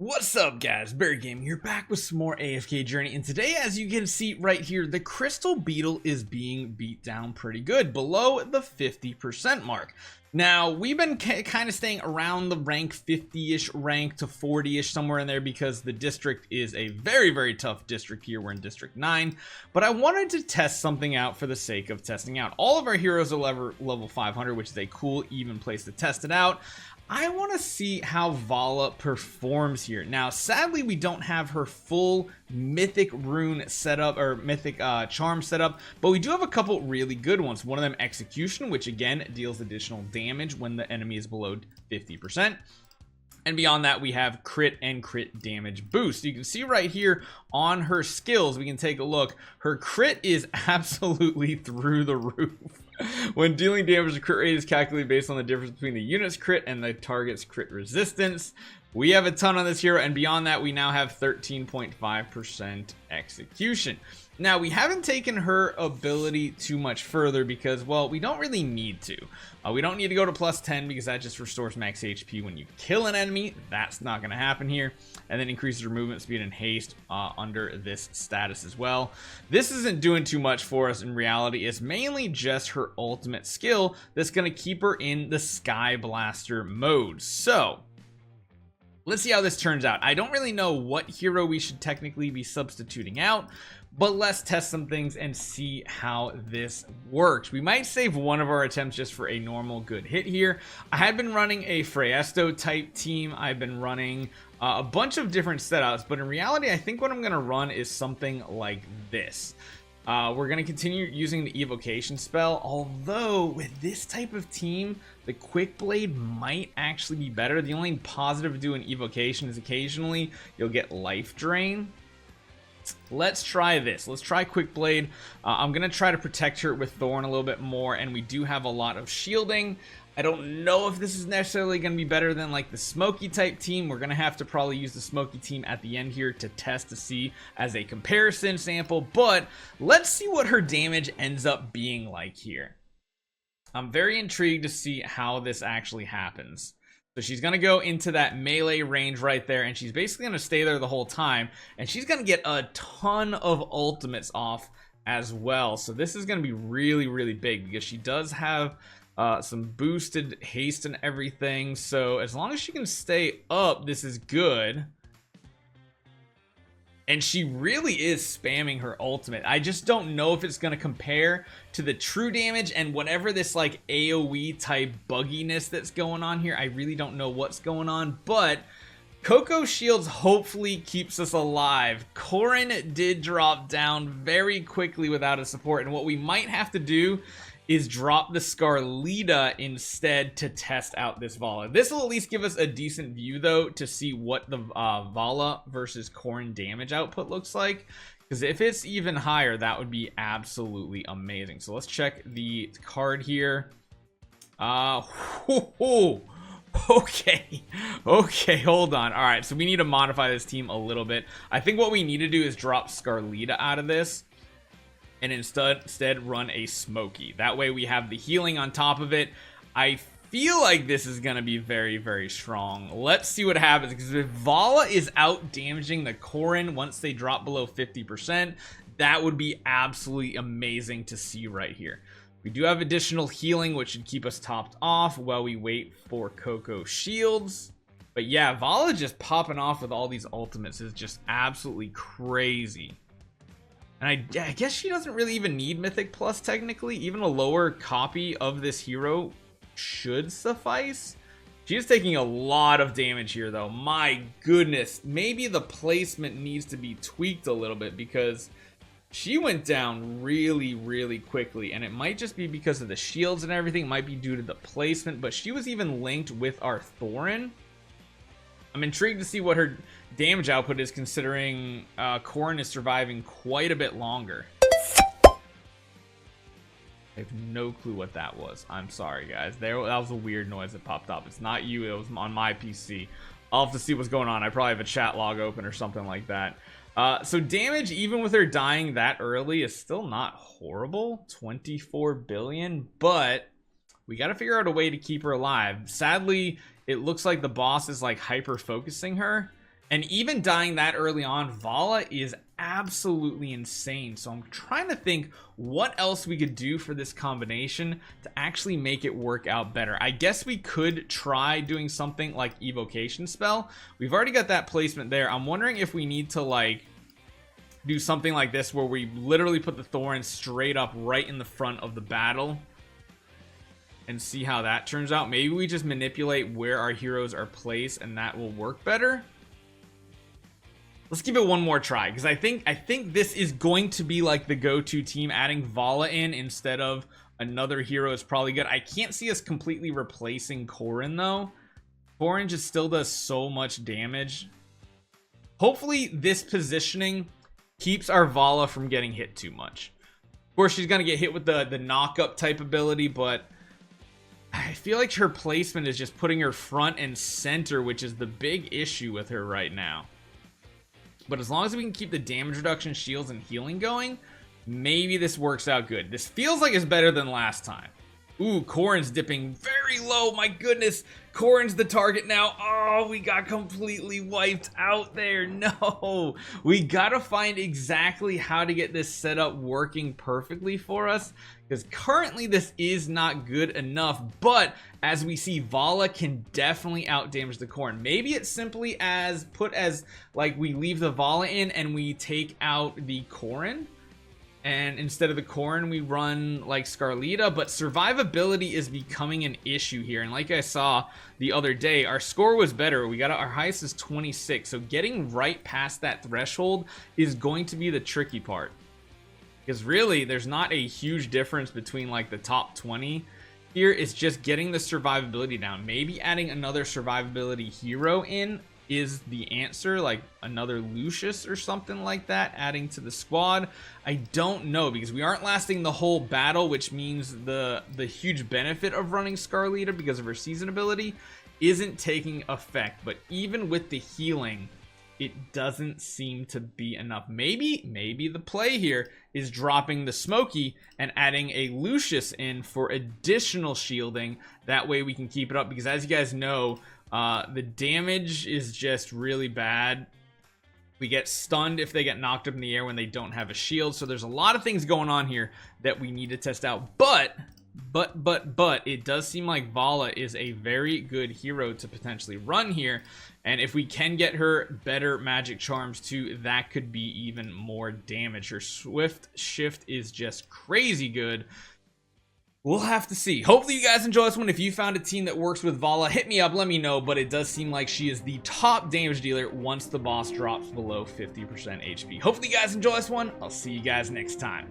What's up guys, Barry Gaming here, back with some more AFK Journey, and today, as you can see right here, the Crystal Beetle is being beat down pretty good, below the 50% mark. Now, we've been kind of staying around the rank 50-ish rank to 40-ish, somewhere in there, because the district is a very tough district here. We're in District 9, but I wanted to test something out for the sake of testing out. All of our heroes are level 500, which is a cool, even place to test it out. I want to see how Vala performs here. Now, sadly, we don't have her full mythic rune setup or mythic charm setup, but we do have a couple really good ones. One of them, execution, which again deals additional damage when the enemy is below 50%. And beyond that, we have crit and crit damage boost. You can see right here on her skills, we can take a look. Her crit is absolutely through the roof. When dealing damage, the crit rate is calculated based on the difference between the unit's crit and the target's crit resistance. We have a ton on this hero, and beyond that, we now have 13.5% execution. Now, we haven't taken her ability too much further because, well, we don't really need to. We don't need to go to plus 10 because that just restores max HP when you kill an enemy. That's not going to happen here. And then increases her movement speed and haste under this status as well. This isn't doing too much for us in reality. It's mainly just her ultimate skill that's going to keep her in the Sky Blaster mode. So let's see how this turns out. I don't really know what hero we should technically be substituting out, but let's test some things and see how this works. We might save one of our attempts just for a normal good hit here. I had been running a Freesto type team. I've been running a bunch of different setups, but in reality, I think what I'm going to run is something like this. We're going to continue using the evocation spell, although with this type of team, the quick blade might actually be better. The only positive of doing evocation is occasionally you'll get life drain. Let's try this. Let's try quick blade. I'm going to try to protect her with Thorn a little bit more, and we do have a lot of shielding. I don't know if this is necessarily going to be better than like the smoky type team. We're going to have to probably use the smoky team at the end here to test to see as a comparison sample, but let's see what her damage ends up being like here. I'm very intrigued to see how this actually happens. So she's going to go into that melee range right there, and she's basically going to stay there the whole time, and she's going to get a ton of ultimates off as well. So this is going to be really big because she does have some boosted haste and everything. So as long as she can stay up, this is good. And she really is spamming her ultimate. I just don't know if it's going to compare to the true damage and whatever this like AoE type bugginess that's going on here. I really don't know what's going on, but Coco Shields hopefully keeps us alive. Korin did drop down very quickly without a support, and what we might have to do is drop the Scarlita instead to test out this Vala. This will at least give us a decent view though to see what the Vala versus Korin damage output looks like, because if it's even higher, that would be absolutely amazing. So let's check the card here. Okay, hold on. All right, so we need to modify this team a little bit. I think what we need to do is drop Scarlita out of this and instead run a smoky. That way we have the healing on top of it. I feel like this is going to be very strong. Let's see what happens, because if Vala is out damaging the Korin once they drop below 50%, that would be absolutely amazing to see right here. We do have additional healing, which should keep us topped off while we wait for Coco Shields. But yeah, Vala just popping off with all these ultimates is just absolutely crazy. And I guess she doesn't really even need Mythic Plus technically. Even a lower copy of this hero should suffice. She is taking a lot of damage here though. My goodness. Maybe the placement needs to be tweaked a little bit because she went down really quickly. And it might just be because of the shields and everything. It might be due to the placement. But she was even linked with our Thorin. I'm intrigued to see what her damage output is, considering Korin is surviving quite a bit longer. I have no clue what that was. I'm sorry, guys. That was a weird noise that popped up. It's not you. It was on my PC. I'll have to see what's going on. I probably have a chat log open or something like that. So damage, even with her dying that early, is still not horrible. 24 billion, but we got to figure out a way to keep her alive. Sadly, it looks like the boss is like hyper focusing her, And even dying that early on, Vala is absolutely insane. So I'm trying to think what else we could do for this combination to actually make it work out better. I guess we could try doing something like evocation spell. We've already got that placement there. I'm wondering if we need to like do something like this where we literally put the Thorin straight up right in the front of the battle and see how that turns out. Maybe we just manipulate where our heroes are placed and that will work better. Let's give it one more try, because I think this is going to be like the go-to team. Adding Vala in instead of another hero is probably good. I can't see us completely replacing Korin though. Korin just still does so much damage. Hopefully this positioning keeps our Vala from getting hit too much. Of course, she's gonna get hit with the knock-up type ability, but I feel like her placement is just putting her front and center, which is the big issue with her right now. But as long as we can keep the damage reduction, shields, and healing going, maybe this works out good. This feels like it's better than last time. Ooh, Korin's dipping very low. My goodness. Korin's the target now. Oh, we got completely wiped out there. No. We got to find exactly how to get this setup working perfectly for us, because currently this is not good enough. But as we see, Vala can definitely outdamage the Korin. Maybe it's simply as like we leave the Vala in and we take out the Korin. And instead of the Korin, we run like Scarlita, but survivability is becoming an issue here. And like I saw the other day, our score was better. We got our highest is 26. So getting right past that threshold is going to be the tricky part. Because really, there's not a huge difference between like the top 20 here. It's just getting the survivability down. Maybe adding another survivability hero in is the answer, like another Lucius or something like that, adding to the squad. I don't know, because we aren't lasting the whole battle, which means the huge benefit of running Scarlita because of her season ability isn't taking effect. But even with the healing, it doesn't seem to be enough. Maybe the play here is dropping the Smokey and adding a Lucius in for additional shielding. That way we can keep it up, because as you guys know, the damage is just really bad. We get stunned if they get knocked up in the air when they don't have a shield. So there's a lot of things going on here that we need to test out. But it does seem like Vala is a very good hero to potentially run here. And if we can get her better magic charms too, that could be even more damage. Her swift shift is just crazy good. We'll have to see. Hopefully you guys enjoy this one. If you found a team that works with Vala, hit me up, let me know. But it does seem like she is the top damage dealer once the boss drops below 50% HP. Hopefully you guys enjoy this one. I'll see you guys next time.